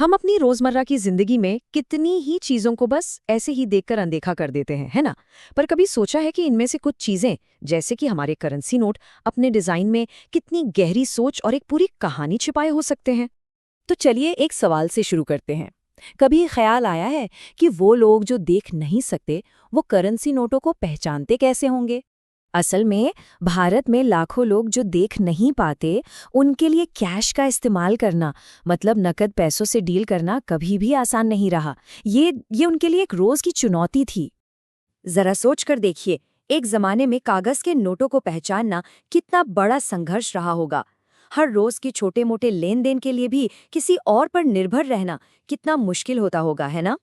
हम अपनी रोजमर्रा की जिंदगी में कितनी ही चीजों को बस ऐसे ही देखकर अनदेखा कर देते हैं, है ना? पर कभी सोचा है कि इनमें से कुछ चीजें, जैसे कि हमारे करेंसी नोट, अपने डिजाइन में कितनी गहरी सोच और एक पूरी कहानी छिपाए हो सकते हैं? तो चलिए एक सवाल से शुरू करते हैं। कभी ख्याल आया है कि वो लोग जो देख नहीं सकते, वो करेंसी नोटों को पहचानते कैसे होंगे? असल में भारत में लाखों लोग जो देख नहीं पाते, उनके लिए कैश का इस्तेमाल करना, मतलब नकद पैसों से डील करना कभी भी आसान नहीं रहा। ये उनके लिए एक रोज की चुनौती थी। जरा सोच कर देखिए, एक जमाने में कागज के नोटों को पहचानना कितना बड़ा संघर्ष रहा होगा। हर रोज के छोटे मोटे लेन देन के लिए भी किसी और पर निर्भर रहना कितना मुश्किल होता होगा, है ना?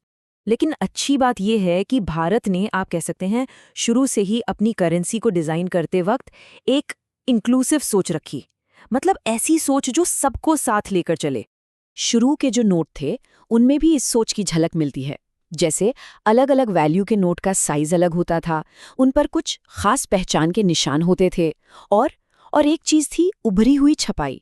लेकिन अच्छी बात यह है कि भारत ने, आप कह सकते हैं, शुरू से ही अपनी करेंसी को डिजाइन करते वक्त एक इंक्लूसिव सोच रखी। मतलब ऐसी सोच जो सबको साथ लेकर चले। शुरू के जो नोट थे, उनमें भी इस सोच की झलक मिलती है। जैसे अलग अलग वैल्यू के नोट का साइज अलग होता था, उन पर कुछ खास पहचान के निशान होते थे, और एक चीज थी उभरी हुई छपाई।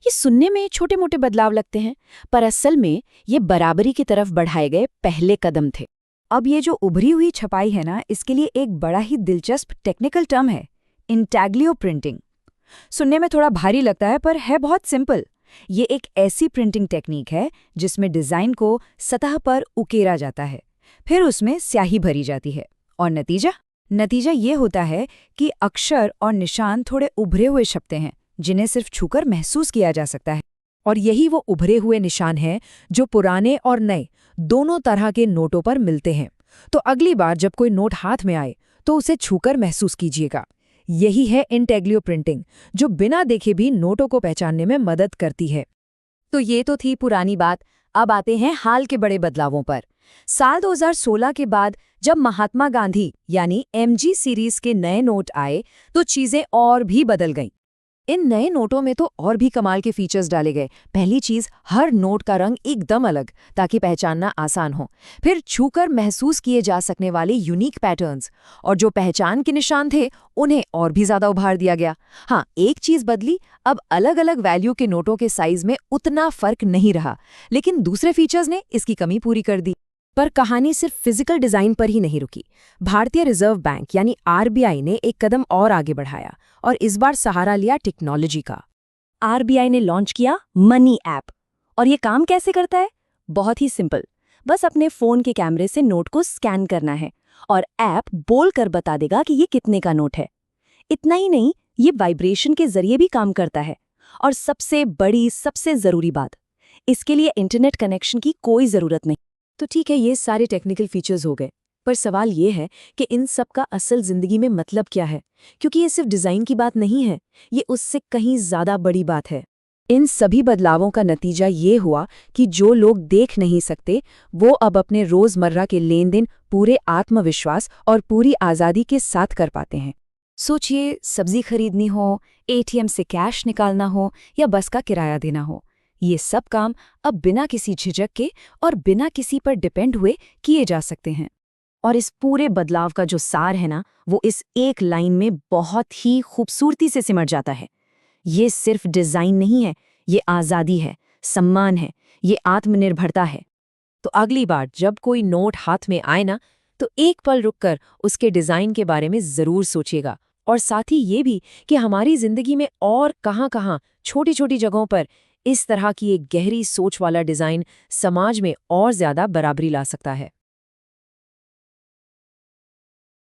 ये सुनने में छोटे मोटे बदलाव लगते हैं, पर असल में ये बराबरी की तरफ बढ़ाए गए पहले कदम थे। अब ये जो उभरी हुई छपाई है ना, इसके लिए एक बड़ा ही दिलचस्प टेक्निकल टर्म है, इंटैग्लियो प्रिंटिंग। सुनने में थोड़ा भारी लगता है, पर है बहुत सिंपल। ये एक ऐसी प्रिंटिंग टेक्निक है जिसमें डिजाइन को सतह पर उकेरा जाता है, फिर उसमें स्याही भरी जाती है, और नतीजा ये होता है कि अक्षर और निशान थोड़े उभरे हुए छपते हैं, जिन्हें सिर्फ छूकर महसूस किया जा सकता है। और यही वो उभरे हुए निशान हैं जो पुराने और नए दोनों तरह के नोटों पर मिलते हैं। तो अगली बार जब कोई नोट हाथ में आए तो उसे छूकर महसूस कीजिएगा। यही है इंटैग्लियो प्रिंटिंग, जो बिना देखे भी नोटों को पहचानने में मदद करती है। तो ये तो थी पुरानी बात। अब आते हैं हाल के बड़े बदलावों पर। साल 2016 के बाद जब महात्मा गांधी यानी एमजी सीरीज के नए नोट आए, तो चीजें और भी बदल गईं। इन नए नोटों में तो और भी कमाल के फीचर्स डाले गए। पहली चीज, हर नोट का रंग एकदम अलग, ताकि पहचानना आसान हो। फिर छूकर महसूस किए जा सकने वाले यूनिक पैटर्न्स, और जो पहचान के निशान थे उन्हें और भी ज्यादा उभार दिया गया। हाँ, एक चीज बदली, अब अलग अलग वैल्यू के नोटों के साइज में उतना फर्क नहीं रहा, लेकिन दूसरे फीचर्स ने इसकी कमी पूरी कर दी। पर कहानी सिर्फ फिजिकल डिजाइन पर ही नहीं रुकी। भारतीय रिजर्व बैंक यानी आरबीआई ने एक कदम और आगे बढ़ाया, और इस बार सहारा लिया टेक्नोलॉजी का। आरबीआई ने लॉन्च किया मनी ऐप। और ये काम कैसे करता है? बहुत ही सिंपल। बस अपने फोन के कैमरे से नोट को स्कैन करना है, और ऐप बोलकर बता देगा कि ये कितने का नोट है। इतना ही नहीं, ये वाइब्रेशन के जरिए भी काम करता है। और सबसे बड़ी, सबसे जरूरी बात, इसके लिए इंटरनेट कनेक्शन की कोई जरूरत नहीं। तो ठीक है, ये सारे टेक्निकल फीचर्स हो गए, पर सवाल ये है कि इन सब का असल जिंदगी में मतलब क्या है? क्योंकि ये सिर्फ डिजाइन की बात नहीं है, ये उससे कहीं ज्यादा बड़ी बात है। इन सभी बदलावों का नतीजा ये हुआ कि जो लोग देख नहीं सकते, वो अब अपने रोजमर्रा के लेन देन पूरे आत्मविश्वास और पूरी आजादी के साथ कर पाते हैं। सोचिए, सब्जी खरीदनी हो, एटीएम से कैश निकालना हो, या बस का किराया देना हो, ये सब काम अब बिना किसी झिझक के और बिना किसी पर डिपेंड हुए किए जा सकते हैं। और इस पूरे बदलाव का जो सार है ना, वो इस एक लाइन में बहुत ही खूबसूरती से सिमट जाता है। ये सिर्फ डिजाइन नहीं है, ये आज़ादी है, सम्मान है, ये आत्मनिर्भरता है। तो अगली बार जब कोई नोट हाथ में आए ना, तो एक पल रुककर उसके डिजाइन के बारे में जरूर सोचिएगा, और साथ ही ये भी कि हमारी जिंदगी में और कहाँ-कहाँ छोटी छोटी जगहों पर इस तरह की एक गहरी सोच वाला डिजाइन समाज में और ज्यादा बराबरी ला सकता है।